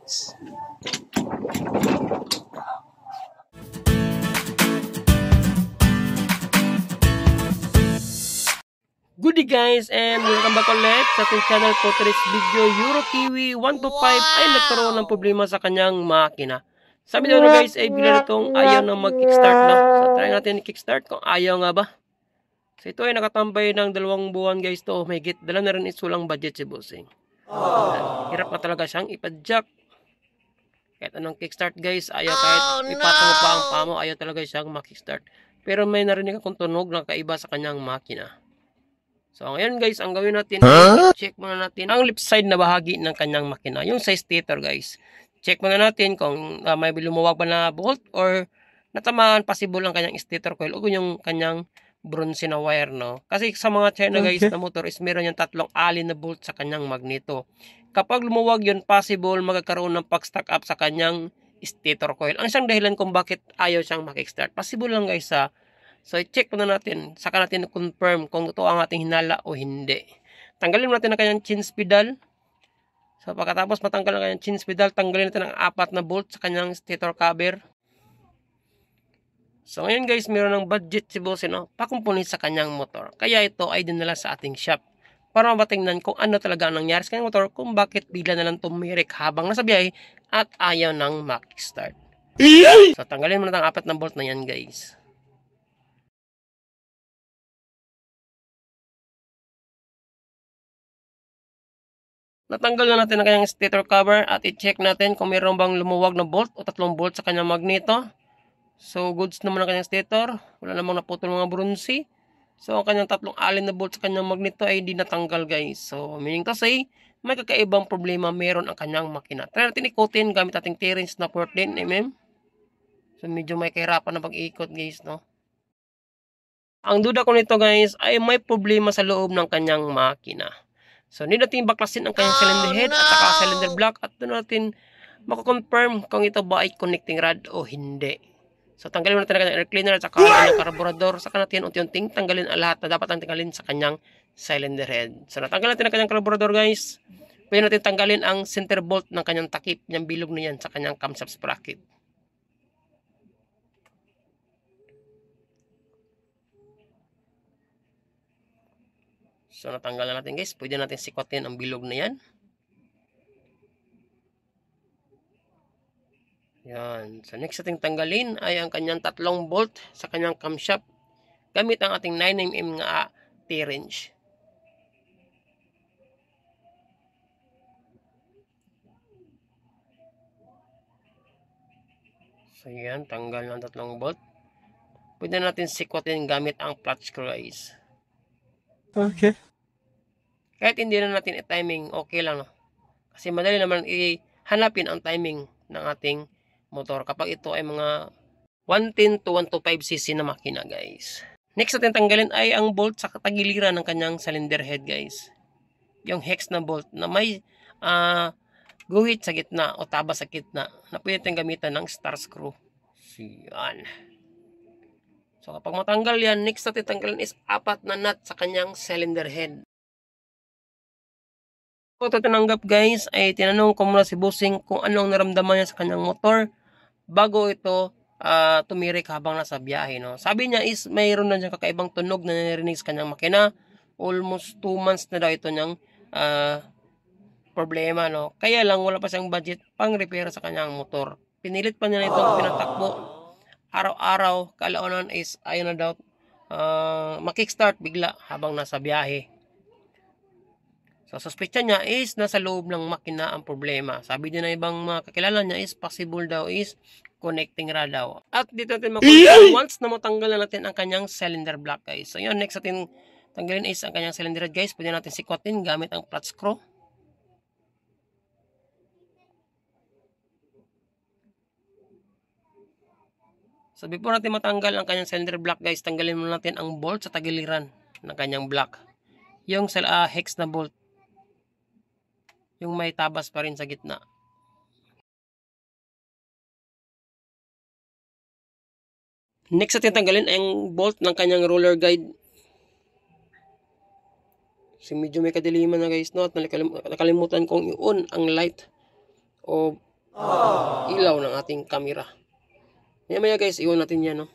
Good day guys, and welcome back ulit sa ating channel. For today's video, Euro Kiwi 125 ay nagkaroon ng problema sa kanyang makina. Sabi daw na guys, ay bila itong ayaw na mag-kickstart na. So try natin i-kickstart kung ayaw nga ba. So ito ay nakatambay ng 2 buwan guys to. May git, dala na rin isulang budget si bossing. Hirap na talaga siyang ipadjak. Kahit anong kickstart guys, ayaw, kahit ipatong mo pa ang pamo, ayaw talaga siyang mag-kickstart. Pero may narinig akong tunog na kaiba sa kanyang makina. So ngayon guys, ang gawin natin, check muna natin ang left side na bahagi ng kanyang makina, yung sa stator guys. Check muna natin kung may lumuwag ba na bolt or natamaan possible ang kanyang stator coil o yung kanyang bronze na wire, no? Kasi sa mga China guys na motor is meron yung 3 alin na bolt sa kanyang magneto. Kapag lumuwag yun, possible magkakaroon ng pag-stack up sa kanyang stator coil. Ang isang dahilan kung bakit ayaw siyang makik-start. Possible lang guys sa so, i-check muna natin. Saka natin confirm kung ito ang ating hinala o hindi. Tanggalin natin ang kanyang chains pedal. So, pagkatapos matanggal ang kanyang chains pedal, tanggalin natin ang 4 na bolt sa kanyang stator cover. So, ngayon guys, meron ng budget si boss, pakumpunit sa kanyang motor. Kaya ito ay dinala sa ating shop para matingnan kung ano talaga ang nangyari sa kanyang motor, kung bakit bigla na lang tumirik habang nasa biyahe at ayaw nang mag-start. So, tanggalin mo na ang 4 na bolt na yan guys. Natanggal na natin ang kanyang stator cover at i-check natin kung mayroon bang lumuwag na bolt o 3 bolt sa kanyang magneto. So, goods naman ang kanyang stator. Wala namang naputol mga bronze. So, ang kanyang 3 alin na bolt sa kanyang magneto ay hindi natanggal guys. So, meaning to say, may kakaibang problema meron ang kanyang makina. Try natin ikutin gamit ating T-Range na 14mm. So, medyo may kahirapan na pag-ikot guys, no? Ang duda ko nito guys ay may problema sa loob ng kanyang makina. So, need natin baklasin ang kanyang cylinder head at saka cylinder block at doon natin makakonfirm kung ito ba ay connecting rod o hindi. So, tanggalin natin ang kanyang air cleaner at saka ang kanyang carburetor. Saka natin unti-unting tanggalin ang lahat na dapat ang tanggalin sa kanyang cylinder head. So, natanggal natin ang kanyang carburetor guys. Pwede natin tanggalin ang center bolt ng kanyang takip, yung bilog na yan sa kanyang camshaft sprocket. So, natanggal na natin guys. Pwede natin sikotin ang bilog na yan. Yan. So, next natin tanggalin ay ang kanyang 3 bolt sa kanyang camshaft gamit ang ating 9mm nga T-Range. So, yan. Tanggal ng 3 bolt. Pwede natin sikotin gamit ang flat screw guys. Okay. Kahit hindi na natin i-timing, okay lang, no? Kasi madali naman i-hanapin ang timing ng ating motor kapag ito ay mga 110 to 125cc na makina, guys. Next natin tanggalin ay ang bolt sa tagiliran ng kanyang cylinder head, guys. Yung hex na bolt na may guhit sa gitna o taba sa gitna na pwede natin gamitan ng star screw. Yan. So, kapag matanggal yan, next natin tanggalin is 4 na nut sa kanyang cylinder head. So, ito tinanggap guys, ay tinanong ko muna si bossing kung anong naramdaman niya sa kanyang motor bago ito tumirik habang nasa biyahe, no? Sabi niya is mayroon na siyang kakaibang tunog na narinig sa kanyang makina. Almost 2 months na daw ito niyang problema, no? Kaya lang wala pa siyang budget pang repair sa kanyang motor. Pinilit pa niya na itong pinatakbo araw-araw. Kalaunan is ayun na daw makickstart bigla habang nasa biyahe. So, suspetsa niya is nasa loob ng makina ang problema. Sabi din ng ibang mga kakilala niya is possible daw is connecting rod daw. At dito natin makonfirm once na matanggal na natin ang kanyang cylinder block guys. So, yun, next natin tanggalin is ang kanyang cylinder head guys. Pwede natin sikotin gamit ang flat screw. So, before natin matanggal ang kanyang cylinder block guys, tanggalin muna natin ang bolt sa tagiliran ng kanyang block. Yung hex na bolt. Yung may tabas pa rin sa gitna. Next natin tanggalin ang bolt ng kanyang roller guide. Kasi medyo may kadiliman na guys, no? At nakalimutan kong i-on ang light o ilaw ng ating camera. Maya guys, iwan natin yan, no?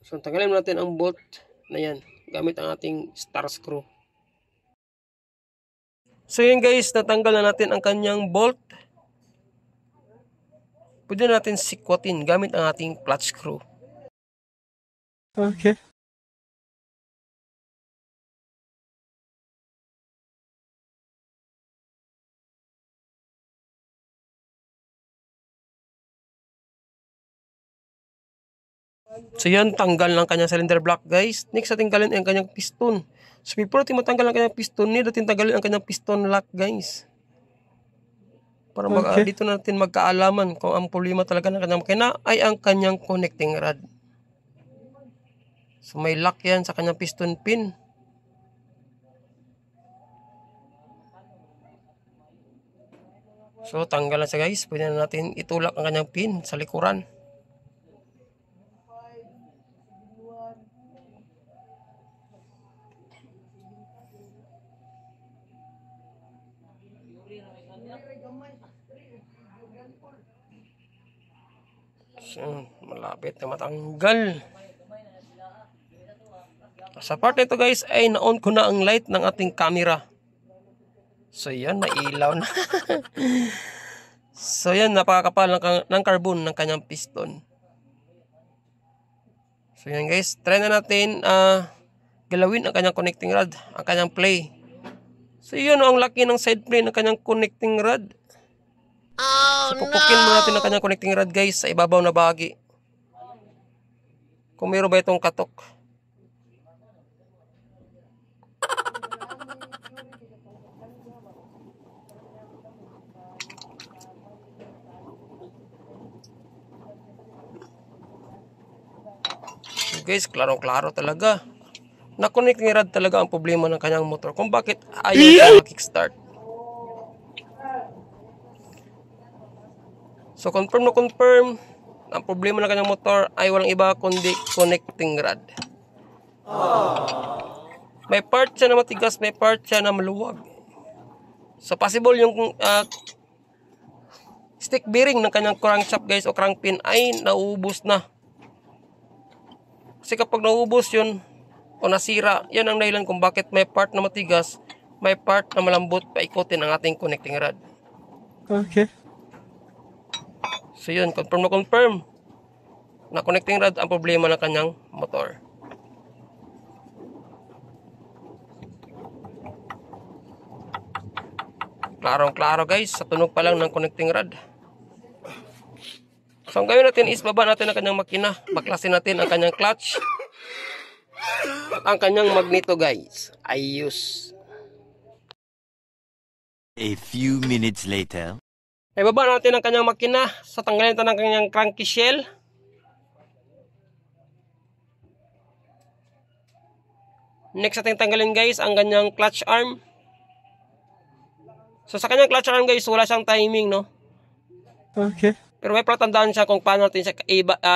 So, tanggalin natin ang bolt na yan gamit ang ating star screw. So, yun guys, natanggal na natin ang kanyang bolt. Pwede natin sikwatin gamit ang ating flat screw. Okay. So yan, tanggal ng kanyang cylinder block guys. Next natin tanggalin ang kanyang piston. So before natin matanggal ang kanyang piston, natin tanggalin ang kanyang piston lock guys. Para dito natin magkaalaman kung ang problema talaga ng kanyang makina ay ang kanyang connecting rod. So may lock yan sa kanyang piston pin. So tanggal na siya guys. Pwede na natin itulak ang kanyang pin sa likuran. So, malapit na matanggal. Sa part nito guys ay na-on ko na ang light ng ating camera. So yan, nailaw na. So yan, napakakapal ng carbon ng kanyang piston. So yan guys, try na natin galawin ang kanyang connecting rod, ang kanyang play. So yun, ang laki ng side play ng kanyang connecting rod. So pupukin mo natin ang kanyang connecting rod guys sa ibabaw na bahagi. Kung meron ba itong katok. So guys, klaro-klaro talaga. Na-connecting rod talaga ang problema ng kanyang motor. Kung bakit ayaw siya mag-kickstart. So confirm na confirm, ang problema ng kanyang motor ay walang iba kundi connecting rod. May part siya na matigas, may part siya na maluwag. So possible yung stick bearing ng kanyang crankshaft guys o crankpin ay nauubos na. Kasi kapag nauubos yun o nasira, yan ang dahilan kung bakit may part na matigas, may part na malambot paikutin ang ating connecting rod. Okay. So yun, confirm na confirm na connecting rod ang problema ng kanyang motor. Klarong-klaro guys, sa tunog pa lang ng connecting rod. So ang gawin natin is baba natin ang kanyang makina. Baklasin natin ang kanyang clutch at ang kanyang magneto guys. Ayos. A few minutes later. Ay baba natin ang kanyang makina. So tanggalin natin ang kanyang cranky shell. Next natin tanggalin guys ang kanyang clutch arm. So sa kanyang clutch arm guys, wala siyang timing, no? Okay. Pero may patandaan siya kung paano natin siya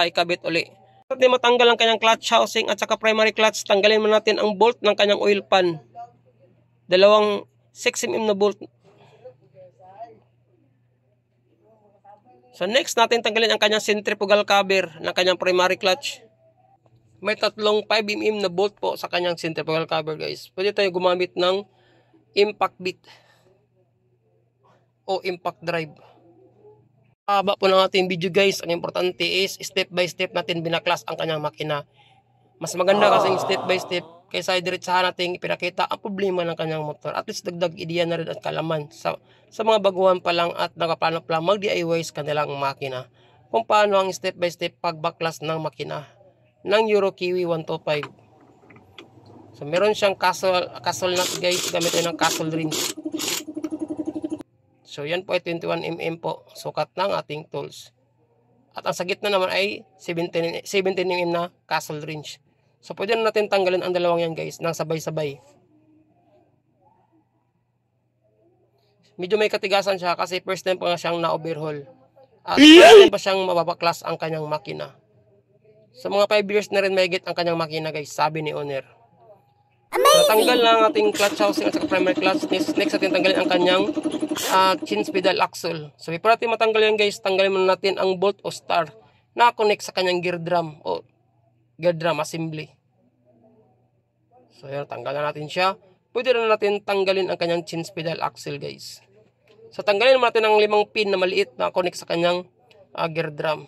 ikabit uli. At natin matanggal ang kanyang clutch housing at saka primary clutch, tanggalin mo natin ang bolt ng kanyang oil pan. Dalawang 6mm na bolt. So next natin tanggalin ang kanyang centrifugal cover ng kanyang primary clutch. May tatlong 5mm na bolt po sa kanyang centrifugal cover guys. Pwede tayo gumamit ng impact bit o impact drive. Haba po ng ating video guys. Ang importante is step by step natin binaklas ang kanyang makina. Mas maganda kasi step by step kaysa diretsahan natin ipinakita ang problema ng kanyang motor. At least dagdag ideya na rin at kalaman sa mga baguhan pa lang at nakaplano pa lang mag-DIY sa kanilang makina. Kung paano ang step by step pagbaklas ng makina ng Euro Kiwi 125. So meron siyang castle nut guys. Gamit tayo ng castle wrench. So yan po ay 21mm po. Sukat ng ating tools. At ang sa gitna naman ay 17mm na castle wrench. So pwede na natin tanggalin ang dalawang yan guys nang sabay-sabay. Medyo may katigasan siya kasi first time pa nga siyang na-overhaul. At first time pa siyang mababaklas ang kanyang makina. Sa mga 5 years na rin mahigit ang kanyang makina guys, sabi ni owner. Natanggal na ang ating clutch housing at saka primary clutch. Next natin tanggalin ang kanyang chain pedal axle. So before natin matanggal yan guys, tanggalin muna natin ang bolt o star na connect sa kanyang gear drum o gear drum assembly. So yan, tanggalan natin siya. Pwede na natin tanggalin ang kanyang chain pedal axle guys. So tanggalin natin ang 5 pin na maliit na connect sa kanyang gear drum.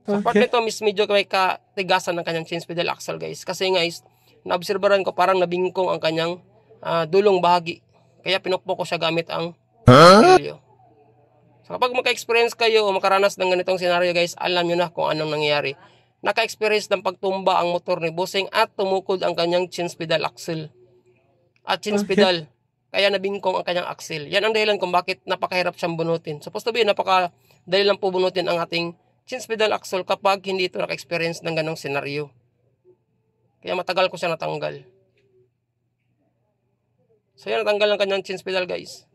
Sa part nito, medyo may katigasan ng kanyang chain pedal axle guys. Kasi guys, naobserbaran ko parang nabingkong ang kanyang dulong bahagi. Kaya pinukpok ko siya gamit ang pilyo. So kapag maka-experience kayo o makaranas ng ganitong senaryo guys, alam nyo na kung anong nangyayari. Naka-experience ng pagtumba ang motor ni Bossing at tumukod ang kanyang chain pedal axle. At chain pedal. Kaya nabingkong ang kanyang axle. Yan ang dahilan kung bakit napakahirap siyang bunutin. Supposed to be, napakadali lang po bunutin ang ating chain pedal axle kapag hindi ito naka-experience ng ganong senaryo. Kaya matagal ko siya natanggal. So yan, natanggal ang kanyang chain pedal guys.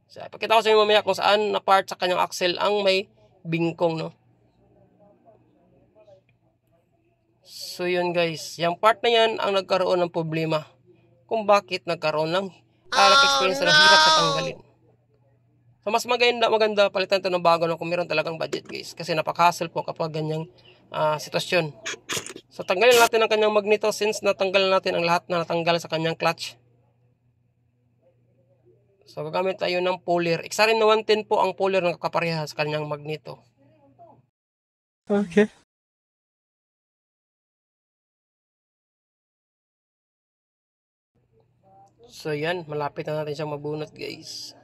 So, pakita ko sa inyo mamaya kung saan na part sa kanyang axle ang may bingkong, no? So yun guys, yung part na yan ang nagkaroon ng problema. Kung bakit nagkaroon ng nag-experience na hirap sa tanggalin. So mas maganda palitan ito ng bago na kung meron talagang budget guys. Kasi napaka-hassle po kapag ganyang sitwasyon. So tanggalin natin ang kanyang magneto since natanggal natin ang lahat na natanggal sa kanyang clutch. So gagamit tayo ng puller. Exarin na 110 po ang puller na kapareha sa kanyang magneto. Okay. So yan, malapit na natin siyang mabunot guys.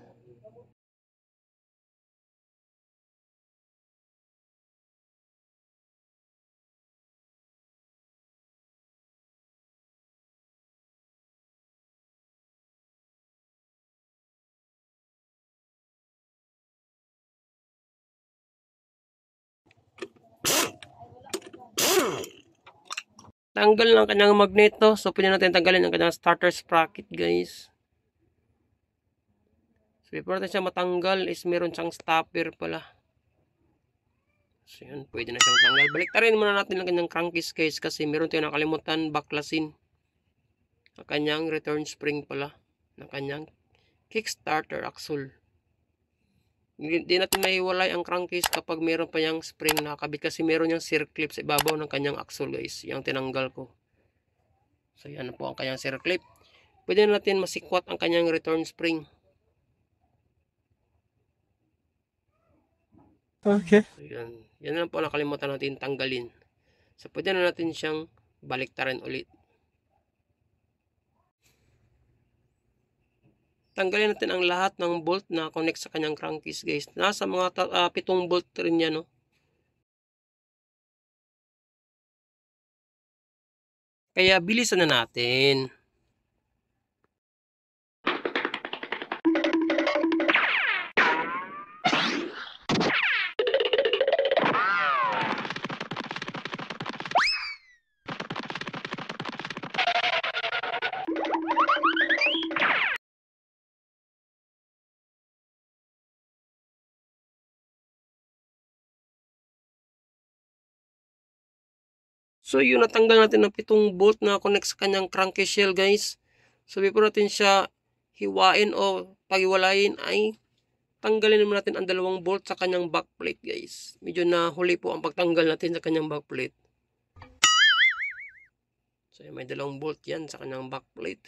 Tanggal ng kanyang magneto. So, pwede natin tanggalin ang kanyang starter sprocket, guys. So, before natin siya matanggal is meron siyang stopper pala. So, yan. Pwede na siya matanggal. Baliktarin muna natin ang kanyang crankcase, guys. Kasi meron tayong nakalimutan baklasin. Ang kanyang return spring pala. Ng kanyang kickstarter axle. Hindi natin maiwalay ang crankcase kapag meron pa yung spring nakakabit kasi meron yung circlip sa ibabaw ng kanyang axle guys. Yung tinanggal ko. So yan po ang kanyang circlip. Pwede natin masikwat ang kanyang return spring. Okay. So yan. Yan lang po nakalimutan natin tanggalin. So pwede na natin siyang baliktarin ulit. Tanggalin natin ang lahat ng bolt na connect sa kanyang crankcase guys. Nasa mga 7 bolt rin yan, no? Kaya bilisan na natin. So yun, natanggal natin ang 7 bolt na connect sa kanyang crankcase shell guys. So before natin siya hiwain o paghiwalayin ay tanggalin naman natin ang 2 bolt sa kanyang backplate guys. Medyo na huli po ang pagtanggal natin sa kanyang backplate. So may 2 bolt yan sa kanyang backplate.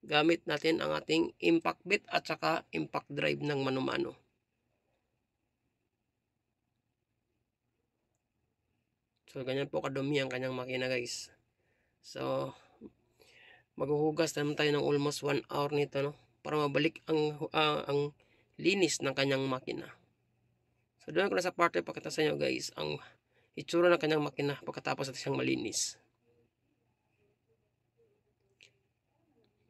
Gamit natin ang ating impact bit at saka impact drive ng mano-mano. So, ganyan po kadumi ang kanyang makina guys. So, maghuhugas naman tayo ng almost 1 hour nito, no? Para mabalik ang linis ng kanyang makina. So, doon ko na sa part ay pakita sa inyo guys ang itsura ng kanyang makina pagkatapos natin siyang malinis.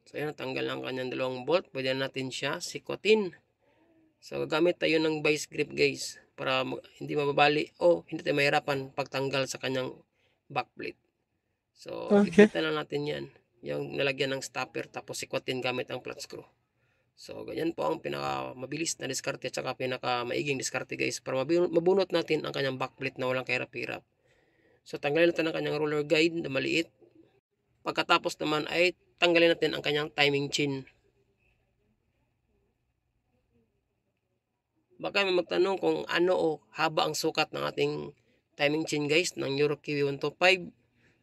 So, ayan, natanggal ang kanyang 2 bolt. Pwede natin siya sikwatin. So, gagamit tayo ng vice grip guys para hindi mababali o hindi tayo mahirapan pagtanggal sa kanyang backplate. So, ipitan na natin yan. Yung nalagyan ng stopper tapos sikwatin gamit ang flat screw. So, ganyan po ang pinakamabilis na diskarte at saka pinakamaiging diskarte guys para mabunot natin ang kanyang backplate na walang kahirap-hirap. So, tanggalin natin ang kanyang roller guide na maliit. Pagkatapos naman ay tanggalin natin ang kanyang timing chain. Baka may magtanong kung ano o haba ang sukat ng ating timing chain guys ng EuroKiwi 125.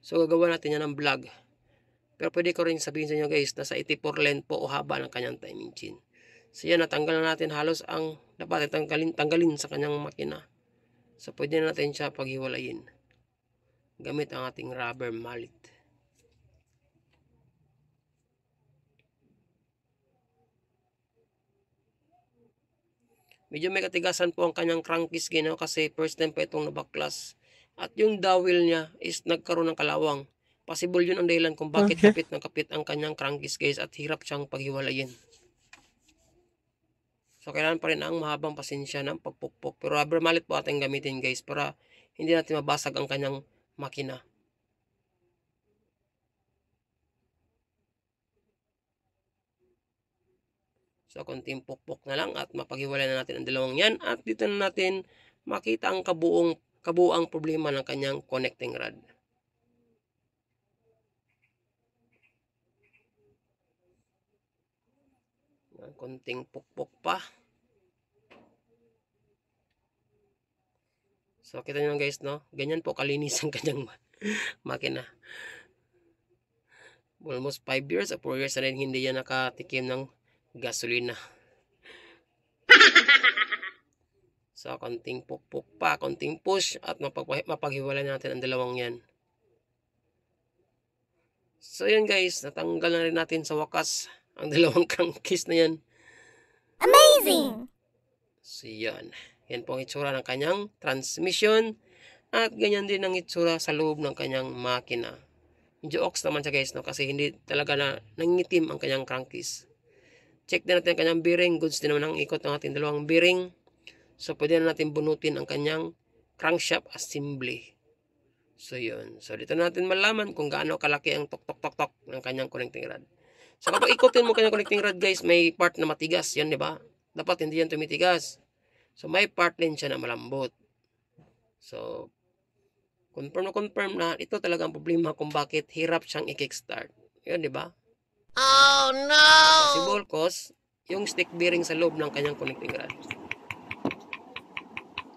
So gagawa natin yan ng vlog. Pero pwede ko rin sabihin sa inyo guys na sa 84 length po o haba ng kanyang timing chain. So yan, natanggal na natin halos ang dapat tanggalin sa kanyang makina. So pwede na natin siya paghiwalayin gamit ang ating rubber mallet. Medyo may katigasan po ang kanyang crankcase kasi first time pa itong nabaklas. At yung dowel niya is nagkaroon ng kalawang. Possible yun ang dahilan kung bakit kapit ng kapit ang kanyang crankcase guys at hirap siyang paghiwalayin. So kailangan pa rin ang mahabang pasensya ng pagpukpok. Pero rubber mallet po ating gamitin guys para hindi natin mabasag ang kanyang makina. So konting pukpok na lang at mapaghiwalay na natin ang dalawang yan. At dito na natin makita ang kabuang problema ng kanyang connecting rod. Konting pukpok pa. So kita nyo guys, no? Ganyan po kalinis ang kanyang makina. Almost 5 years o 4 years na rin hindi yan nakatikim ng gasolina. So konting pukpok pa, konting push at mapaghiwalay natin ang dalawang yan. So yan guys, natanggal na rin natin sa wakas ang dalawang crankcase na yan. Amazing! So yan. Yan po ang itsura ng kanyang transmission. At ganyan din ang itsura sa loob ng kanyang makina. Medyo ox naman siya guys, no? Kasi hindi talaga na nangitim ang kanyang crankcase. Check din natin ang kanyang bearing. Goods din naman ang ikot ng ating dalawang bearing. So pwede na natin bunutin ang kanyang crankshaft assembly. So yun. So dito natin malaman kung gaano kalaki ang tok-tok-tok-tok ng kanyang connecting rod. So kapag ikotin mo kanyang connecting rod guys, may part na matigas. Yan, di ba? Dapat hindi yan tumitigas. So may part din siya na malambot. So confirm na ito talaga ang problema kung bakit hirap siyang i-kickstart. Yan, di ba? Oh no! Possible cause yung stick bearing sa loob ng kanyang connecting rod.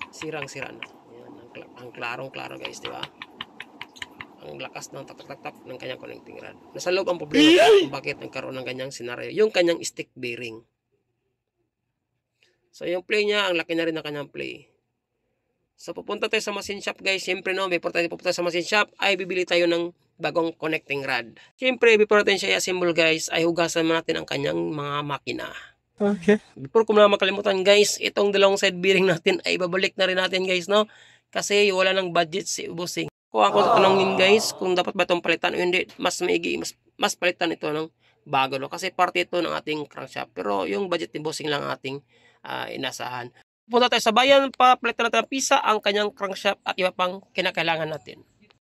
Sirang-sira na. Yan, ang klarong-klaro guys, di ba? Ang lakas ng tak-tak-tak ng kanyang connecting rod. Nasa loob ang problema kung bakit nagkaroon ng kanyang senaryo. Yung kanyang stick bearing. So yung play niya, ang laki na rin ng kanyang play. So pupunta tayo sa machine shop guys. Siyempre no, before tayo pupunta sa machine shop, ay bibili tayo ng bagong connecting rod. Siyempre, before natin siya i-assemble guys, ay hugasan natin ang kanyang mga makina. Okay. Before ko na makalimutan guys, itong dalawang side bearing natin ay babalik na rin natin guys, no? Kasi wala nang budget si bossing. Kung ako tatanungin guys, kung dapat ba itong palitan o hindi, mas maigi, mas palitan ito ng bago, no? Kasi parte ito ng ating crankshaft. Pero yung budget ni bossing lang ating inasahan. Punta tayo sa bayan, papalitan natin ang pisa, ang kanyang crankshaft at iba pang kinakailangan natin.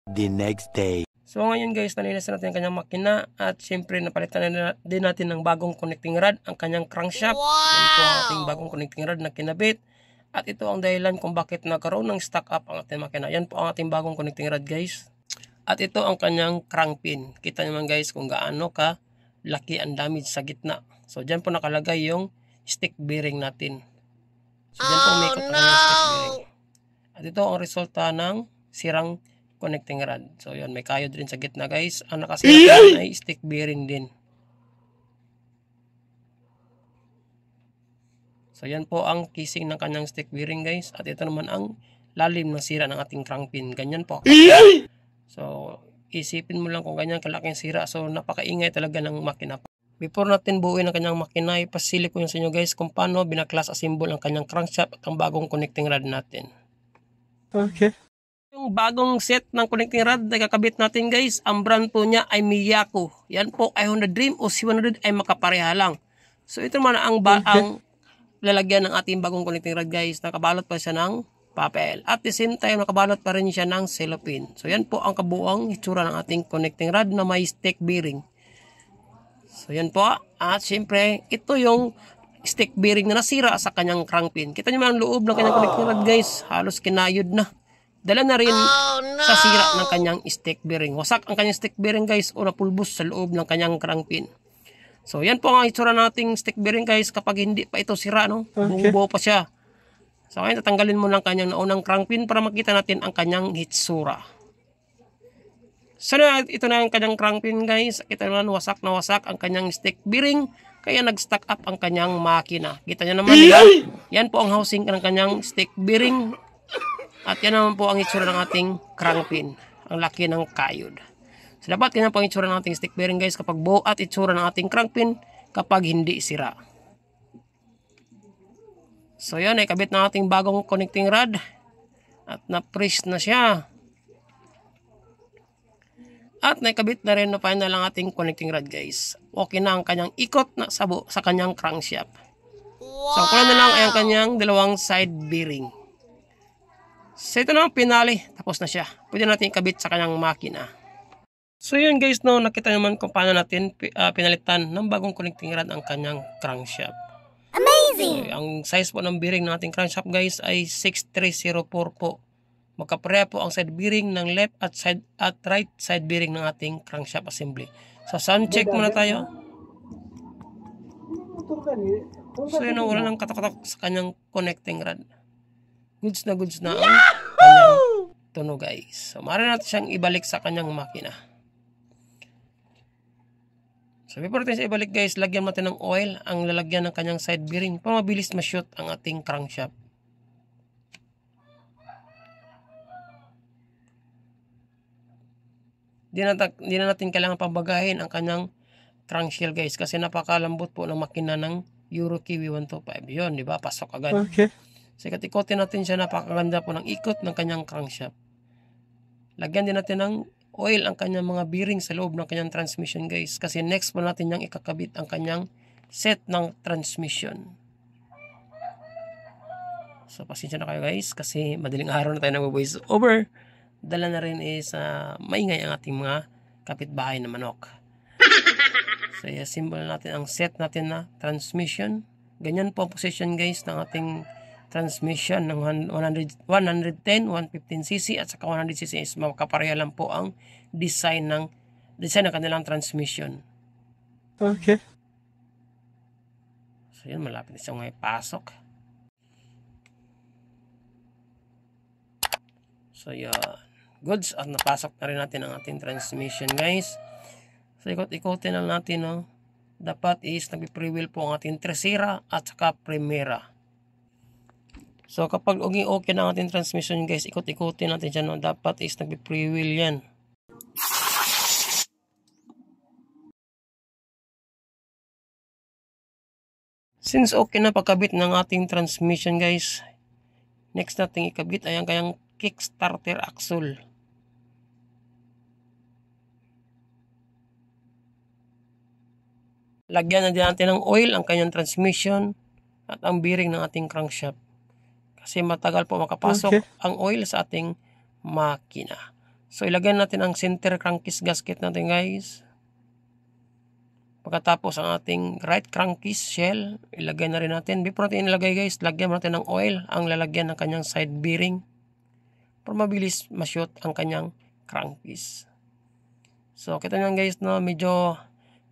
The next day. So ngayon guys, nalinis natin ang kanyang makina at syempre napalitan na din natin ng bagong connecting rod, ang kanyang crankshaft. Yan po ang ating bagong connecting rod na kinabit. At ito ang dahilan kung bakit nagkaroon ng stock up ang ating makina. Yan po ang ating bagong connecting rod guys. At ito ang kanyang crank pin. Kita naman guys kung gaano ka laki ang damage sa gitna. So dyan po nakalagay yung stick bearing natin. So dyan po may stick bearing. At ito ang resulta ng sirang connecting rod. So yun, may kayod rin sa gitna guys. Ang nakasira ay stick bearing din. So yan po ang casing ng kanyang stick bearing guys. At ito naman ang lalim ng sira ng ating crank pin. Ganyan po. So isipin mo lang kung ganyan kalaking sira. So napakaingay talaga ng makina. Before natin buuin ang kanyang makina, ipasilip ko yun sa inyo guys kung paano binaklas assemble ang kanyang crankshaft at ang bagong connecting rod natin. Okay. Yung bagong set ng connecting rod na kakabit natin guys, ang brand po niya ay Miyako. Yan po ay Honda Dream o C100 ay makapareha lang. So ito naman ang lalagyan ng ating bagong connecting rod guys. Nakabalot pa siya ng papel. At the same time, nakabalot pa rin siya ng cellophane. So yan po ang kabuang itsura ng ating connecting rod na may stick bearing. So yan po. At syempre, ito yung stick bearing na nasira sa kanyang crank pin. Kita nyo man ang loob ng kanyang connecting rod guys. Halos kinayod na. Dala na rin sa sira ng kanyang stick bearing. Wasak ang kanyang stick bearing guys o napulbos sa loob ng kanyang crank pin. So yan po ang itsura nating stick bearing guys kapag hindi pa ito sira, no? Buo pa siya. So ngayon tatanggalin mo lang kanyang naunang crank pin para makita natin ang kanyang hitsura. So ito na ang kanyang crank pin guys. Kita naman wasak na wasak ang kanyang stick bearing. Kaya nag-stack up ang kanyang makina. Kita nyo naman yan. Yan po ang housing ng kanyang stick bearing. At yan naman po ang itsura ng ating crank pin. Ang laki ng kayod. So dapat yan po ang itsura ng ating stick bearing guys kapag buo at itsura ng ating crank pin kapag hindi sira. So yan ay kabit na ating bagong connecting rod. At na-press na siya. At nakabit na rin na final ang ating connecting rod guys. Okay na ang kanyang ikot na sabo sa kanyang crankshaft. So ang kulang na lang ay ang kanyang dalawang side bearing. So ito na ang pinali. Tapos na siya. Pwede natin ikabit sa kanyang makina. So yun guys, no, nakita naman kung paano natin pinalitan ng bagong connecting rod ang kanyang crankshaft. Amazing! So, ang size po ng bearing ng ating crankshaft guys ay 6304 po. Magkapareha po ang side bearing ng left at right side bearing ng ating crankshaft assembly. So sound check muna tayo. So yun ang wala ng katok-katok sa kanyang connecting rod. Goods na ang kanyang tunog guys. So maaari natin siyang ibalik sa kanyang makina. So before natin siya ibalik guys, lagyan natin ng oil ang lalagyan ng kanyang side bearing para mabilis ma-shoot ang ating crankshaft. Di na natin kailangan pabagahin ang kanyang crankshell guys kasi napakalambot po ng makina ng Euro Kiwi 125. Yun, di ba? Pasok agad. Okay. So ikot-ikotin natin siya, napakaganda po ng ikot ng kanyang crankshaft. Lagyan din natin ng oil ang kanyang mga bearing sa loob ng kanyang transmission guys kasi next po natin niyang ikakabit ang kanyang set ng transmission. So pasensya na kayo guys kasi madaling araw na tayo nag-voice over. Dala na rin is maingay ang ating mga kapitbahay na manok. So symbol natin ang set natin na transmission. Ganyan po ang position guys ng ating transmission ng 110, 115cc at saka 100cc is makapareha lang po ang design ng kanilang transmission. Okay. So yun, malapit na siya ngayon pasok. So yun. Goods at napasok na rin natin ang ating transmission guys. So ikot-ikotin lang natin no. Dapat is nagpi-pre-wheel po ang ating Tercera at saka Primera. So kapag okay na ang ating transmission guys, ikot-ikotin natin dyan no. Dapat is nagpi-pre-wheel yan. Since okay na pagkabit ng ating transmission guys, next natin ikabit ay ang kanyang kickstarter axle. Lagyan na din natin ng oil ang kanyang transmission at ang bearing ng ating crankshaft. Kasi matagal po makapasok ang oil sa ating makina. So ilagyan natin ang center crankcase gasket natin guys. Pagkatapos ang ating right crankcase shell, ilagay na rin natin. Before natin ilagay guys, lagyan natin ng oil ang lalagyan ng kanyang side bearing para mabilis ma-shoot ang kanyang crankcase. So kita nyo guys no, medyo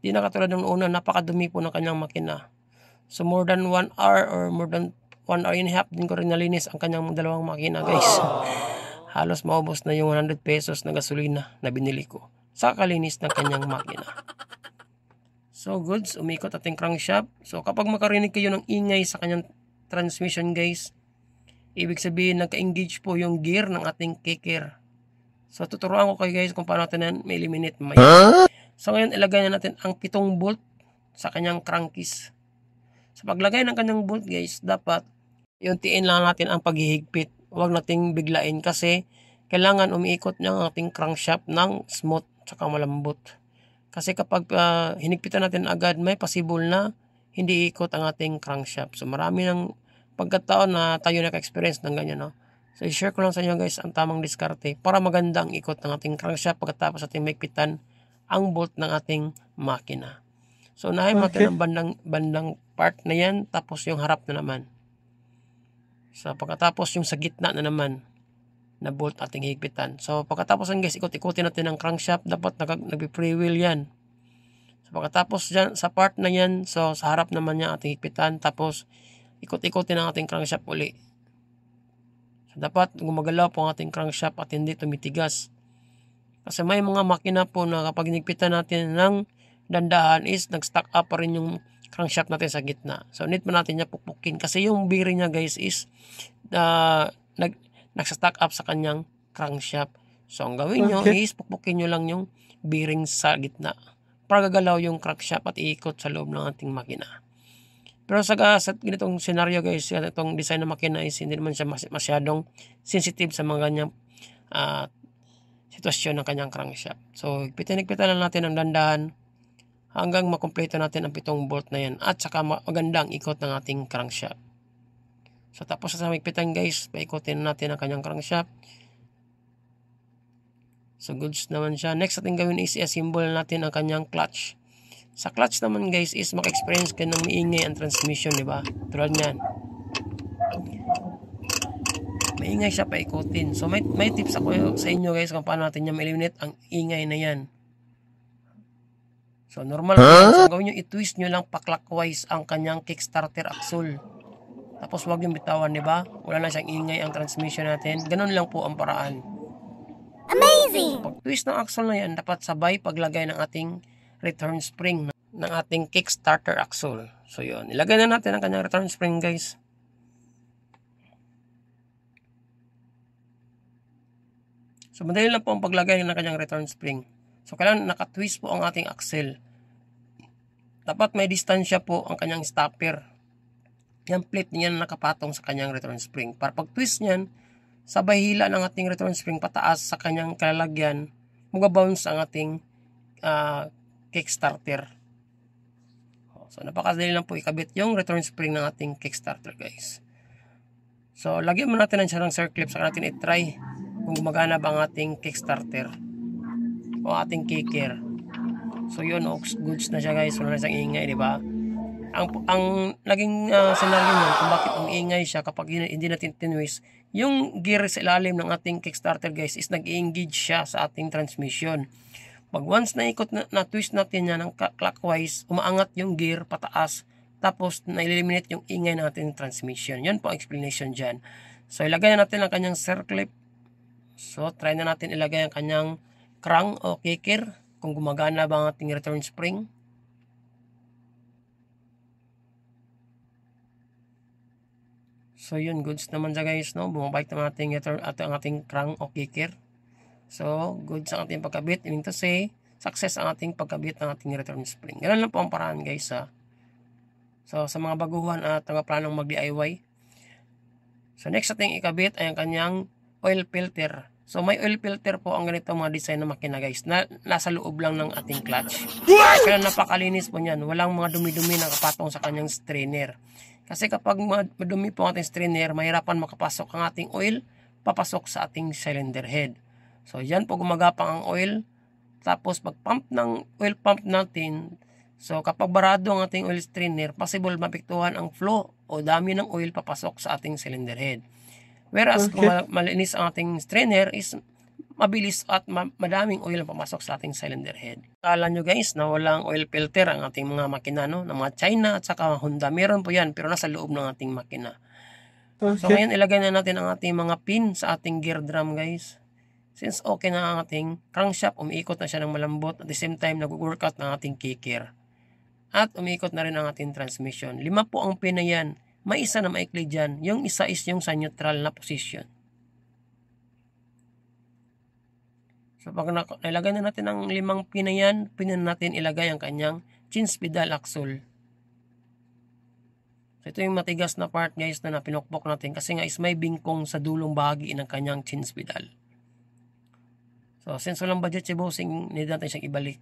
di na katulad ng una, napakadumi po ng kanyang makina. So more than 1 hour or more than 1 hour and a half din ko rin nalinis ang kanyang dalawang makina guys. Halos maubos na yung 100 pesos na gasolina na binili ko sa kalinis ng kanyang makina. So goods, umikot ating crankshaft. So kapag makarinig kayo ng ingay sa kanyang transmission guys, ibig sabihin nagka-engage po yung gear ng ating kicker. So tuturuan ko kayo guys kung paano natin ma-eliminate mamaya. So ngayon ilagay na natin ang 7 bolt sa kanyang crankcase. Sa paglagay ng kanyang bolt guys, dapat iuntiin lang natin ang paghihigpit. Huwag nating biglain kasi kailangan umiikot niya ang ating crankshaft ng smooth tsaka malambot. Kasi kapag hinigpitan natin agad, may possible na hindi ikot ang ating crankshaft. So marami ng pagkataon na tayo naka-experience ng ganyan. No? So i-share ko lang sa inyo guys ang tamang diskarte para maganda ang ikot ng ating crankshaft pagkatapos ating mahigpitan ang bolt ng ating makina. So unahin natin ang bandang part na yan, tapos yung harap na naman. So pagkatapos yung sa gitna na naman na bolt ating higpitan. So pagkatapos yan guys, ikot-ikotin natin ang crankshaft, dapat nagbi-pre-wheel yan. So pagkatapos dyan, sa part na yan, so sa harap naman niya ating higpitan, tapos ikot-ikotin ang ating crankshaft uli. So, dapat gumagalaw po ang ating crankshaft at hindi tumitigas. Kasi may mga makina po na kapag hinigpitan natin ng dandahan is nag-stack up pa rin yung crankshaft natin sa gitna. So, need mo natin niya pupukpukin. Kasi yung bearing niya guys is nag-stack up sa kanyang crankshaft. So, ang gawin nyo is pupukpukin nyo lang yung bearing sa gitna para gagalaw yung crankshaft at iikot sa loob ng ating makina. Pero sa ganitong scenario guys, itong design ng makina is hindi naman siya masyadong sensitive sa mga ganyang sitwasyon ng kanyang crankshaft. So, higpitan lang natin ang dandahan hanggang makumpleto natin ang 7 bolt na yan at saka magandang ikot ng ating crankshaft. So, tapos sa higpitan guys, paikotin natin ang kanyang crankshaft. So, goods naman siya. Next ating gawin is i-assemble natin ang kanyang clutch. Sa clutch naman guys is maka-experience ka ng maingay ang transmission, di ba? Tulad niyan. Maingay siya paikutin. So may tips ako sa inyo guys kung paano natin niya ma-eliminate ang ingay na yan. So normal na so, gawin nyo, i-twist nyo lang pa-clockwise ang kanyang kickstarter axle. Tapos wag yung bitawan, di ba? Wala na siyang ingay ang transmission natin. Ganun lang po ang paraan. Amazing! Pag twist ng axle na yan, dapat sabay paglagay ng ating return spring ng ating kickstarter axle. So yun, ilagay na natin ang kanyang return spring guys. So madali lang po ang paglagay ng kanyang return spring. So kailangan nakatwist po ang ating axle. Dapat may distansya po ang kanyang stopper. Yung plate niyan nakapatong sa kanyang return spring. Para pag twist niyan, sabay hila ng ating return spring pataas sa kanyang kalalagyan, mag-bounce ang ating kickstarter. So, napakadali lang po ikabit yung return spring ng ating kickstarter guys. So, lagyan mo natin ng circle clip saka natin i-try kung gumagana ba ang ating kickstarter o ating kicker. So, yun, goods na siya guys. Wala na siyang ingay, di ba? Ang naging scenario nyo kung bakit ang ingay siya kapag hindi natin tinwist, yung gear sa ilalim ng ating kickstarter guys is nag-engage siya sa ating transmission. Pag once naikot na twist natin yan ng clockwise, umaangat yung gear pataas, tapos na-eliminate yung ingay ng ating transmission. Yan po ang explanation dyan. So, ilagay na natin ang kanyang circle clip. So, try na natin ilagay ang kanyang crank o kicker kung gumagana ba ang ating return spring. So, yun, goods naman siya guys, no? Bumabalik naman natin ang ating crank o kicker. So, good sa ating pagkabit. Meaning to say, success ang ating pagkabit ng ating return spring. Ganun lang po ang paraan guys ha. So, sa mga baguhan at mga planong mag-DIY. So, next ating ikabit ay ang kanyang oil filter. So, may oil filter po ang ganito mga design ng makina guys na nasa loob lang ng ating clutch. Kaya napakalinis po niyan. Walang mga dumi-dumi na kapatong sa kanyang strainer. Kasi kapag madumi po ang ating strainer, mahirapan makapasok ang ating oil papasok sa ating cylinder head. So, yan po gumagapang ang oil. Tapos, pag pump ng oil pump natin, so kapag barado ang ating oil strainer, possible mapektuhan ang flow o dami ng oil papasok sa ating cylinder head. Whereas, kung malinis ang ating strainer, is mabilis at madaming oil ang papasok sa ating cylinder head. Kala nyo guys na walang oil filter ang ating mga makina, no? Ng mga China at saka Honda. Meron po yan, pero nasa loob ng ating makina. So, ngayon ilagay na natin ang ating mga pin sa ating gear drum guys. Since okay na ang ating crankshaft, umiikot na siya ng malambot. At the same time, nag-workout ng ating kicker. At umiikot na rin ang ating transmission. 5 po ang pin na yan. May isa na maikli dyan. Yung isa is yung sa neutral na position. So pag nilagay na natin ang 5 pin na yan, pin na natin ilagay ang kanyang change pedal axle. So ito yung matigas na part guys na pinokpok natin. Kasi nga is may bingkong sa dulong bahagi ng kanyang change pedal. So, since walang budget si bossing, need natin siyang ibalik.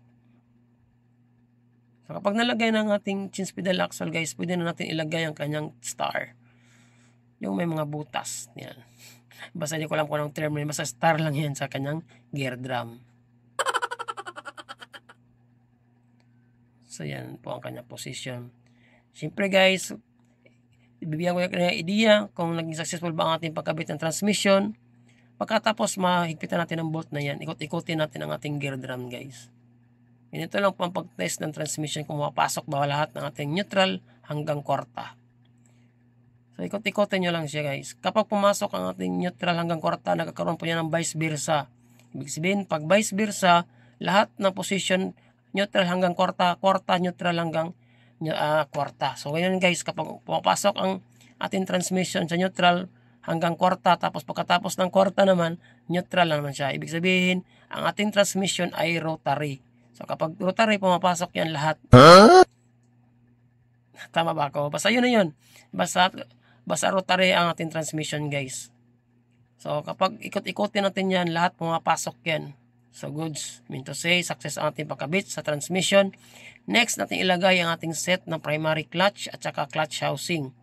So, kapag nalagay na ang ating change pedal axle, guys, pwede na natin ilagay ang kanyang star. Yung may mga butas. Yan. Basta hindi ko alam kung anong term yun. Basta star lang yan sa kanyang gear drum. So, yan po ang kanyang position. Siyempre, guys, ibibigyan ko yung idea kung naging successful ba ang ating pagkabit ng transmission. Pagkatapos mahigpitan natin ang bolt na yan, ikot-ikotin natin ang ating gear drum guys. Ito lang po ang pag-test ng transmission kung mapasok ba lahat ng ating neutral hanggang kwarta. So So, ikot-ikotin nyo lang siya guys. Kapag pumasok ang ating neutral hanggang kwarta, nagkakaroon po niya ng vice versa. Ibig sabihin, pag vice versa, lahat ng position neutral hanggang kwarta, kwarta neutral hanggang kwarta. So, ngayon guys, kapag pumapasok ang ating transmission sa neutral hanggang kwarta, tapos pagkatapos ng kwarta naman, neutral naman siya. Ibig sabihin, ang ating transmission ay rotary. So, kapag rotary, pumapasok yan lahat. Tama ba ako? Basta yun na yun. Basta rotary ang ating transmission guys. So kapag ikot-ikotin natin yan, lahat pumapasok yan. So goods, mean to say, success ang ating pagkabit sa transmission. Next natin ilagay ang ating set ng primary clutch at saka clutch housing.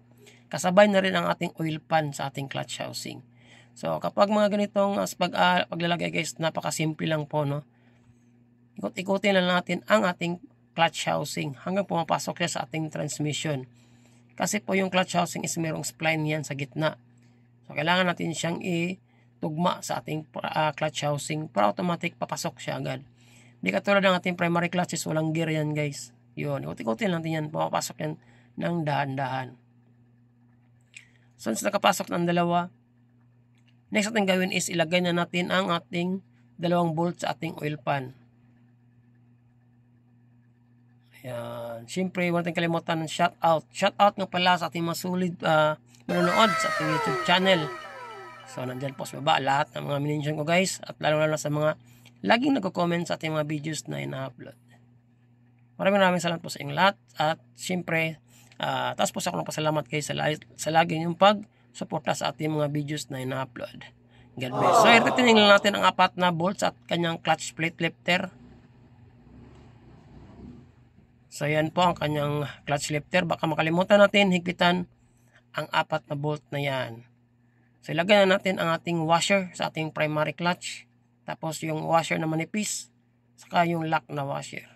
Kasabay na rin ang ating oil pan sa ating clutch housing. So kapag mga ganitong paglalagay guys, napakasimple lang po, no? Ikot-ikotin lang natin ang ating clutch housing hanggang pumapasok siya sa ating transmission. Kasi po yung clutch housing is merong spline yan sa gitna. So kailangan natin siyang itugma sa ating clutch housing para automatic papasok siya agad. Hindi katulad ng ating primary clutches, walang gear yan guys. Yun, ikot-ikotin natin yan, pumapasok yan ng dahan-dahan. So once nakapasok ng dalawa, next natin gawin is ilagay na natin ang ating dalawang bolt sa ating oil pan. Ayan. Siyempre, huwag natin kalimutan ng shout out. Shout out nga pala sa ating mga sulit manonood sa ating YouTube channel. So, nandyan po sa baba lahat ng mga minention ko guys. At lalo sa mga laging nagko-comment sa ating mga videos na ina-upload. Maraming salamat po sa inyong lahat. At siyempre, taas po sa ako ng pasalamat guys sa laging yung pag-suporta sa ating mga videos na ina-upload. God bless. So, i-retaining lang natin ang 4 na bolts at kanyang clutch plate lifter. So, yan po ang kanyang clutch lifter. Baka makalimutan natin, higpitan ang 4 na bolt na yan. So, ilagay na natin ang ating washer sa ating primary clutch. Tapos, yung washer na manipis. Saka yung lock na washer.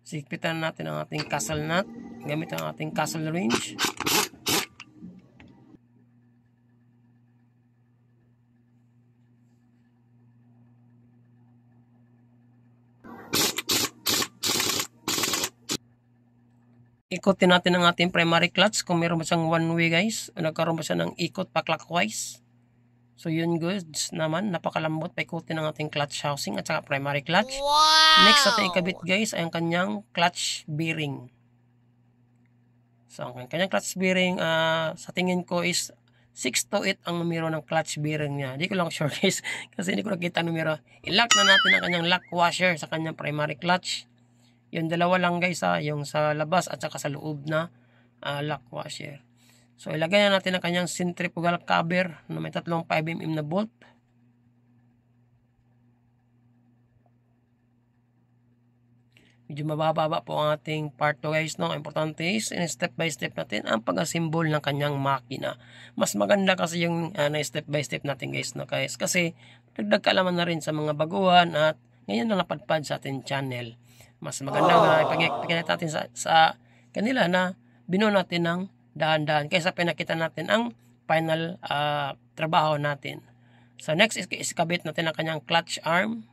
So, higpitan natin ang ating castle nut. Gamit ang ating castle wrench. Ikotin natin ang ating primary clutch kung meron ba siyang one way guys. O nagkaroon ba siya ng ikot pa clockwise. So yun goods naman. Napakalambot pa ikutin ang ating clutch housing at saka primary clutch. Wow! Next natin ikabit guys ay ang kanyang clutch bearing. So ang kanyang clutch bearing sa tingin ko is 6 to 8 ang numero ng clutch bearing niya. Hindi ko lang sure guys kasi hindi ko nakita ang numero. I-lock na natin ang kanyang lock washer sa kanyang primary clutch. Yung dalawa lang guys yung sa labas at saka sa loob na lock washer. So ilagay na natin ang kanyang centrifugal cover na may 3 5mm na bolt. Medyo mababa po ang ating part 2 guys, no? Importante is step by step natin ang pag-assemble ng kanyang makina. Mas maganda kasi yung step by step natin guys, no guys? Kasi dagdag kaalaman na rin sa mga baguhan at ngayon na napadpad sa ating channel. Mas maganda nga ipakita natin sa kanila na binuo natin ng dahan-dahan kaysa pinakita natin ang final trabaho natin. So next is kabit natin ang kanyang clutch arm.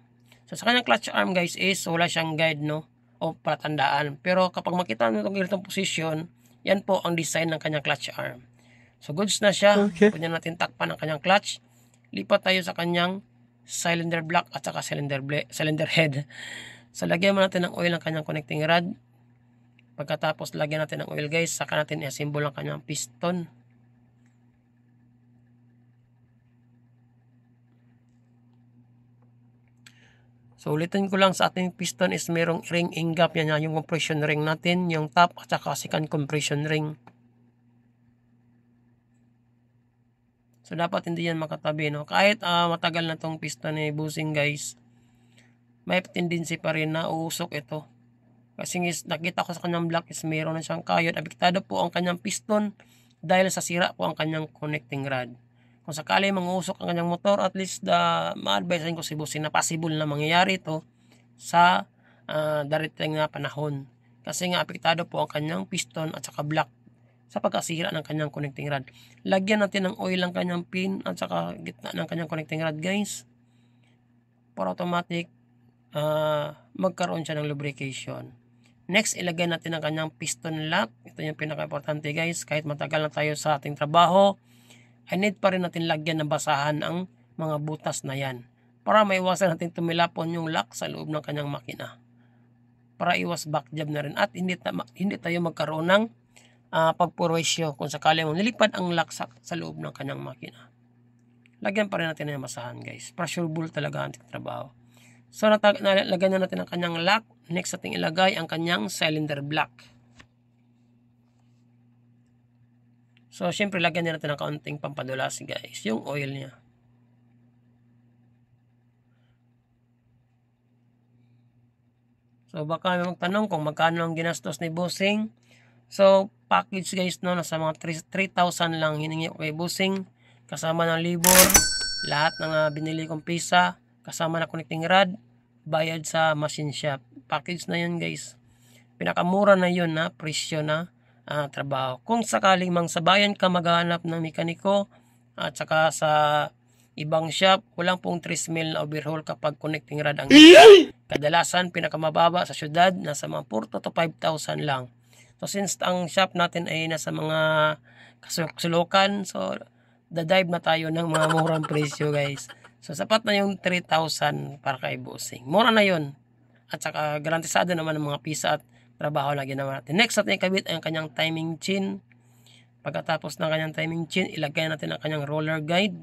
So sa kanyang clutch arm guys is wala siyang guide, no? O palatandaan. Pero kapag makita nyo itong ganitong posisyon, yan po ang design ng kanyang clutch arm. So goods na siya. Okay. Pwede natin takpan ang kanyang clutch. Lipat tayo sa kanyang cylinder block at saka cylinder head. So lagyan mo natin ng oil ang kanyang connecting rod. Pagkatapos lagyan natin ng oil guys, saka natin i-assemble ang kanyang piston. So ulitin ko lang sa ating piston is merong ring ingap yan, yung compression ring natin, yung top at saka second compression ring. So dapat hindi yan makatabi, no? Kahit matagal na tong piston ni busing guys, may tendency pa rin na uusok ito. Kasi nakita ko sa kanyang block is meron na siyang kayod. Apektado po ang kanyang piston dahil sa sira po ang kanyang connecting rod. Kung sakali mangusok ang kanyang motor, at least ma-advise ko si busing na possible na mangyayari ito sa darating na panahon. Kasi nga apektado po ang kanyang piston at saka block sa pagkasira ng kanyang connecting rod. Lagyan natin ng oil ang kanyang pin at saka gitna ng kanyang connecting rod guys. Para automatic magkaroon siya ng lubrication. Next, ilagay natin ang kanyang piston lock. Ito yung pinaka-importante guys. Kahit matagal na tayo sa ating trabaho, I need pa rin natin lagyan ng basahan ang mga butas na yan. Para maiwasan natin tumilapon yung lock sa loob ng kanyang makina. Para iwas back job na rin. At hindi tayo magkaroon ng pagpurwisyo kung sakali mong nilipad ang lock sa loob ng kanyang makina. Lagyan pa rin natin ng basahan guys. Pressurable talaga ang ating trabaho. So, nalagyan na natin ang kanyang lock. Next, ating ilagay ang kanyang cylinder block. So, syempre, lagyan na natin ng kaunting pampadulas, guys. Yung oil niya. So, baka may magtanong kung magkano ang ginastos ni Bossing. So, package, guys, no, nasa mga 3,000 lang hiningi ko kay Bossing. Kasama ng labor, lahat ng binili kong pisa, kasama na connecting rod, bayad sa machine shop. Package na yun guys. Pinakamura na yun na presyo na trabaho. Kung sakaling mang sabayan ka maghanap ng mekaniko at saka sa ibang shop, walang pong 3 mil na overhaul kapag connecting rod ang kadalasan pinakamababa sa syudad nasa mga 4 to 5,000 lang. So since ang shop natin ay nasa mga kasulukan, so dadive na tayo ng mga murang presyo guys. So sapat na yung 3,000 para kay Bossing. Mura na yun. At saka garantisado naman ng mga pisa at trabaho na ginawa natin. Next natin ikabit ay ang kanyang timing chain. Pagkatapos ng kanyang timing chain, ilagay natin ang kanyang roller guide.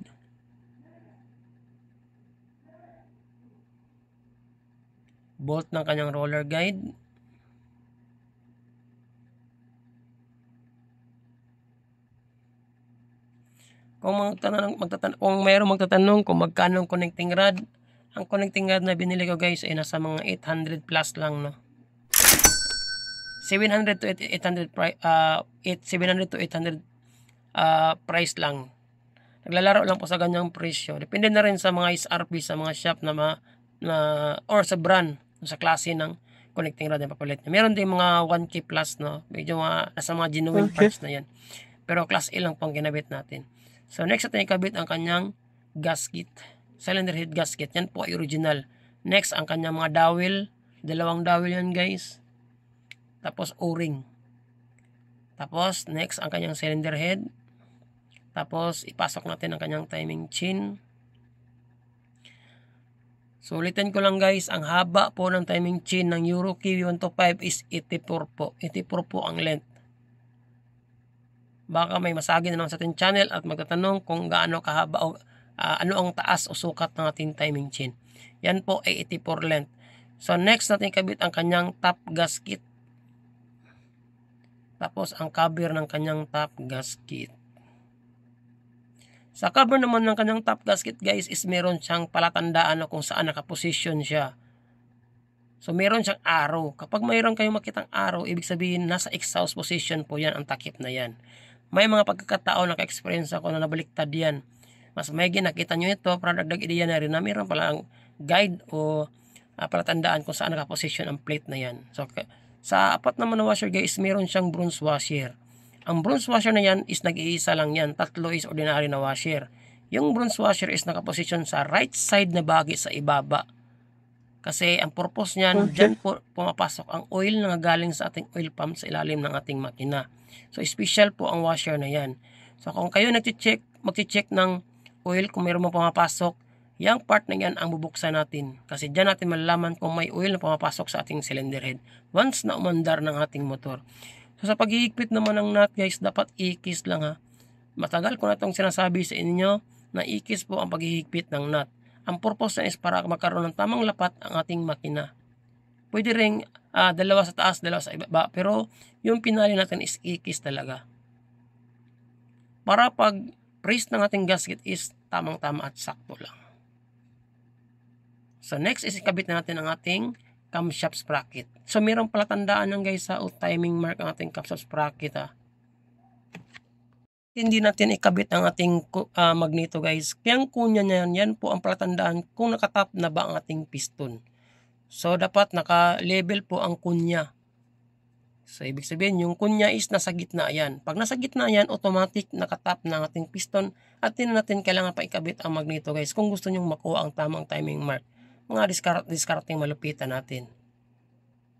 Bolt ng kanyang roller guide. Kung mayroong magtatanong kung magkano ang connecting rod, ang connecting rod na binili ko guys ay nasa mga 800 plus lang, no. 700 to 800 price lang. Naglalaro lang po sa ganyang presyo. Depende na rin sa mga SRP sa mga shop or sa brand, sa klase ng connecting rod na papalit. Meron din mga 1K plus, no. Medyo nasa mga genuine parts na yan. Pero class A lang pong ginabit natin. So next natin ikabit ang kanyang gasket. Cylinder head gasket. Yan po ay original. Next, ang kanyang mga dowel. Dalawang dowel yan guys. Tapos o-ring. Tapos next, ang kanyang cylinder head. Tapos ipasok natin ang kanyang timing chain. So ulitin ko lang guys, ang haba po ng timing chain ng Euro Kiwi 125 is 84 po. 84 po ang length. Baka may masagi na naman sa ating channel at magtatanong kung gaano kahaba o ano ang taas o sukat ng ating timing chain. Yan po ay 84 length. So next natin ikabit ang kanyang top gasket. Tapos ang cover ng kanyang top gasket. Sa cover naman ng kanyang top gasket guys is meron siyang palatandaan na kung saan nakaposisyon siya. So meron siyang arrow. Kapag mayroon kayong makitang arrow, ibig sabihin nasa exhaust position po yan ang takip na yan. May mga pagkakataon naka-experience ako na nabaliktad yan. Mas may nakita nyo ito para dagdag ideya na rin na mayroon palang guide o palatandaan kung saan nakaposisyon ang plate na yan. So sa apat naman na washer guys, meron siyang bronze washer. Ang bronze washer na yan is nag-iisa lang yan. 3 is ordinary na washer. Yung bronze washer is nakaposisyon sa right side na bahagi sa ibaba. Kasi ang purpose niyan, dyan po pumapasok ang oil na galing sa ating oil pump sa ilalim ng ating makina. So special po ang washer na yan. So kung kayo magche-check ng oil kung mayroon mong pumapasok, yung part na yan ang bubuksan natin. Kasi dyan natin malalaman kung may oil na pumapasok sa ating cylinder head once na umandar ng ating motor. So sa paghihigpit naman ng nut guys, dapat ikis lang ha. Matagal ko na itong sinasabi sa inyo na ikis po ang paghihigpit ng nut. Ang purpose na is para magkaroon ng tamang lapat ang ating makina. Pwede ring dalawa sa taas, dalawa sa ibaba. Pero yung pinali natin is ikis talaga. Para pag press ng ating gasket is tamang-tama at sakto lang. So next is ikabit na natin ang ating camshaft sprocket. So mayroong palatandaan ng guys sa timing mark ang ating camshaft sprocket ha. Hindi natin ikabit ang ating magneto guys. Kaya ang kunya niyan, yan po ang palatandaan kung nakatap na ba ang ating piston. So dapat naka-level po ang kunya. So ibig sabihin yung kunya is nasa gitna yan. Pag nasa gitna yan, automatic nakatap na ang ating piston at din natin kailangan pa ikabit ang magneto guys kung gusto nyong makuha ang tamang timing mark. Mga discarding malupitan natin.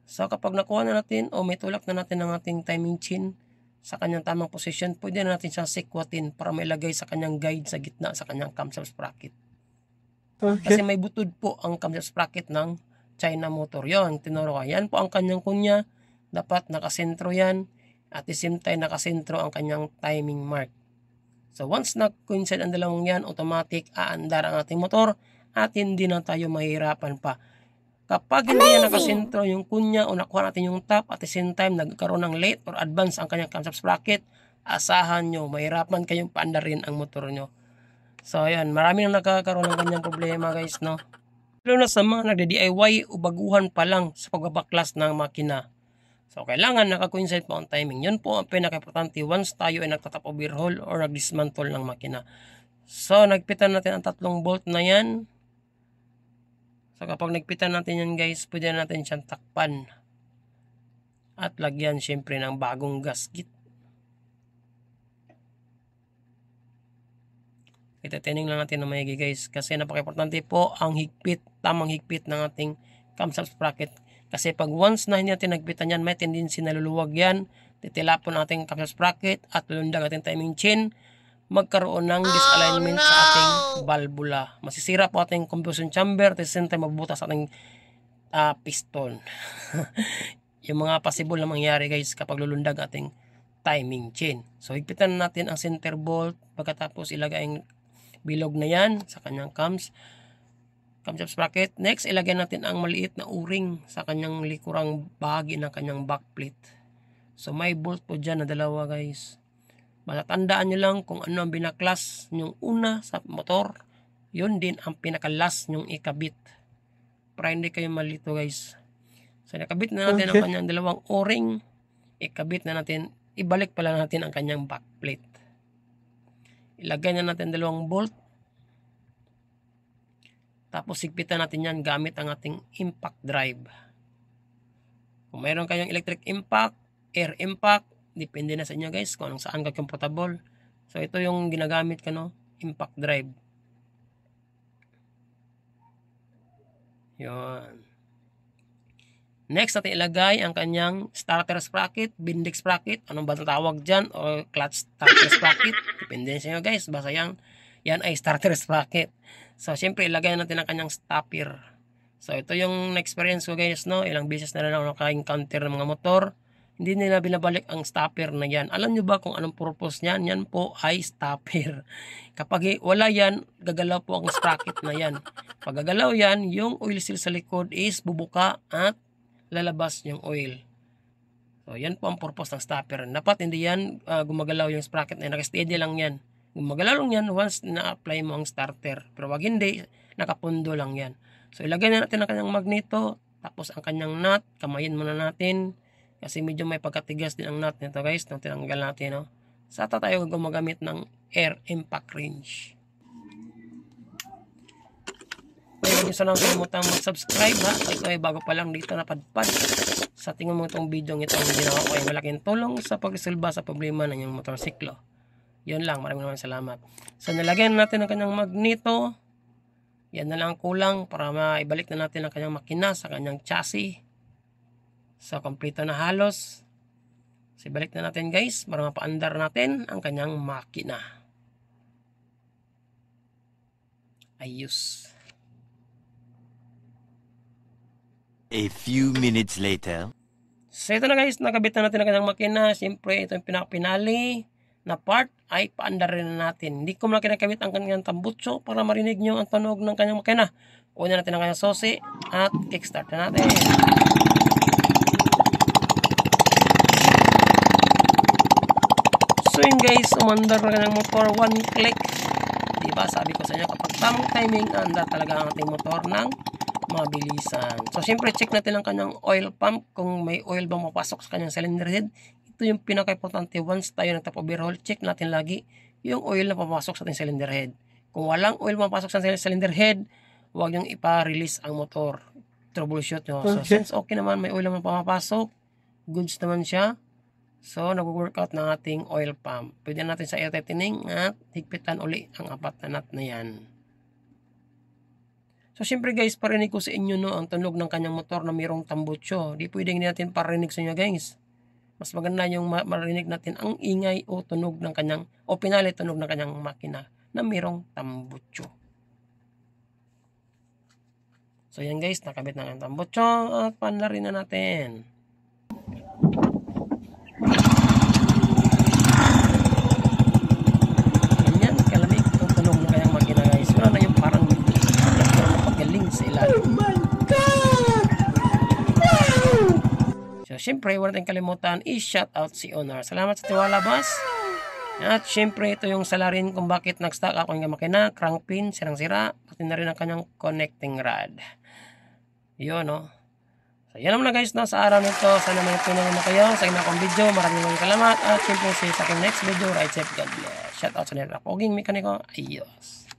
So kapag nakuha na natin o may tulak na natin ang ating timing chain sa kanyang tamang position, pwede na natin siyang sikwatin para mailagay sa kanyang guide sa gitna sa kanyang camshaft sprocket. Kasi Okay. may butod po ang camshaft sprocket ng China motor. Yon, tinuro ko. Yan po ang kanyang kunya. Dapat nakasentro yan. At the same time, nakasentro ang kanyang timing mark. So once na-coincide ang dalawang yan, automatic aandar ang ating motor at hindi na tayo mahirapan pa. Kapag hindi yan nakasentro yung kunya o nakuha natin yung top at the same time nagkaroon ng late or advance ang kanyang camshaft sprocket, asahan nyo, mahirapan kayong paandarin ang motor nyo. So ayan, marami nang nakakaroon ng kanyang problema guys, no? Lalo na sa mga nagde-DIY o baguhan pa lang sa pagbabaklas ng makina. So, kailangan naka-coincide po ang timing. Yun po ang pinaka-importante once tayo ay nagtatap overhaul or nag-dismantle ng makina. So, nagpitan natin ang 3 bolt na yan. So, kapag nagpitan natin yan guys, pwede natin siyang takpan. At lagyan syempre ng bagong gasket. Itatining lang natin na mayagi guys. Kasi napaka-importante po ang higpit, tamang higpit ng ating camshaft sprocket. Kasi pag once na hindi natin nagpitan yan, may tendency na luluwag yan, titilapon ating camshaft sprocket at lulundag ating timing chain, magkaroon ng disalignment sa ating valvula. Masisira po ating combustion chamber, at the same time magbutas ating piston. Yung mga possible na mangyari guys kapag lulundag ating timing chain. So higpitan natin ang center bolt, pagkatapos ilagay ang bilog na yan sa kanyang camshaft sprocket. Next, ilagay natin ang maliit na o-ring sa kanyang likurang bahagi ng kanyang backplate. So, may bolt po dyan na dalawa guys. Basta tandaan nyo lang kung ano ang binaklas nyong una sa motor, yun din ang pinakalas nyong ikabit. Para hindi kayo malito guys. So, nakabit na natin ang kanyang dalawang o-ring. Ikabit na natin, ibalik pala natin ang kanyang backplate. Ilagay na natin dalawang bolt. Tapos sigpitan natin yan gamit ang ating impact drive. Kung mayroon kayong electric impact, air impact, depende na sa inyo guys kung anong saan ka comfortable. So ito yung ginagamit ko, no? Impact drive. Yun. Next natin ilagay ang kanyang starter sprocket, binding sprocket, anong ba tawag dyan, o clutch starter sprocket. Depende sa inyo guys, basta yan ay starter sprocket. So, syempre, ilagay natin ang kanyang stopper. So, ito yung experience ko guys, no? Ilang beses na rin ako naka-encounter ng mga motor. Hindi nila binabalik ang stopper na yan. Alam nyo ba kung anong purpose niyan? Yan po ay stopper. Kapag wala yan, gagalaw po ang sprocket na yan. Pag gagalaw yan, yung oil seal sa likod is bubuka at lalabas yung oil. So, yan po ang purpose ng stopper. Dapat hindi yan gumagalaw yung sprocket na yan. Naka-steady lang yan. Gumagalaw lang yan once na-apply mo ang starter. Pero wag hindi, nakapundo lang yan. So, ilagay na natin ang kanyang magneto. Tapos, ang kanyang nut, kamayin muna natin. Kasi medyo may pagkatigas din ang nut nito guys. Nung tinanggal natin, no? Sata tayo gumagamit ng air impact wrench. Huwag nyo sanang kalimutang mag-subscribe ha. Ito ay bago pa lang dito napadpad. Sa tingin mo itong video ito ang ginawa ko ay malaking tulong sa pagresolba sa problema ng inyong motorsiklo. Yun lang, maraming salamat. So, nilagyan natin ang kanyang magneto. Yan na lang ang kulang para maibalik na natin ang kanyang makina sa kanyang chassis. So, kompleto na halos. So, ibalik na natin guys para mapaandar natin ang kanyang makina. Ayos. A few minutes later. So, ito na guys, nakabit na natin ang kanyang makina. Siyempre, ito yung pinaka-pinali na part ay paandarin na natin. Hindi ko muna kinakabit ang kanyang tambutso para marinig nyo ang tunog ng kanyang makina. Una natin ang kanyang susi at kickstart na natin. So yun guys, umandar na kanyang motor, one click. Diba, sabi ko sa inyo, kapag tamang timing, andar talaga ang ating motor ng mabilisan. So syempre, check natin ang kanyang oil pump kung may oil bang mapasok sa kanyang cylinder head. Ito yung pinaka-importante. Once tayo nagtap overhaul, check natin lagi yung oil na papasok sa ating cylinder head. Kung walang oil mapasok sa cylinder head, huwag yung ipa-release ang motor. Troubleshoot nyo. So, since okay naman, may oil naman papasok, goods naman siya. So, nag-workout ng ating oil pump. Pwede natin sa air tightening at higpitan uli ang 4 na nut na yan. So, syempre guys, parinig ko sa inyo no, ang tunog ng kanyang motor na mayroong tambutso. Di pwedeng natin parinig sa inyo guys. Mas maganda yung marinig natin ang ingay o tunog ng kanyang, o pinali tunog ng kanyang makina na mayroong tambutso. So, yan guys, nakabit na ang tambutso at panlarin na natin. Ganyan, kalamig ang tunog ng kanyang makina guys. Wala na yung parang pagaling sa ilalim. Oh my God! So, syempre, wala tayong kalimutan, i-shout out si Honor. Salamat sa tiwala, boss. At syempre, ito yung salarin kung bakit nag-stock ako yung makina, crank pin, sirang-sira, pati na rin ang kanyang connecting rod. Yun, no? So, yan naman na guys, no? Sa araw nito, sana may pinangan na kayo sa aking akong video. Maraming salamat. At syempre, sa aking next video, ride safe, God bless. Shout out sa nila. Poging mekaniko. Ayos.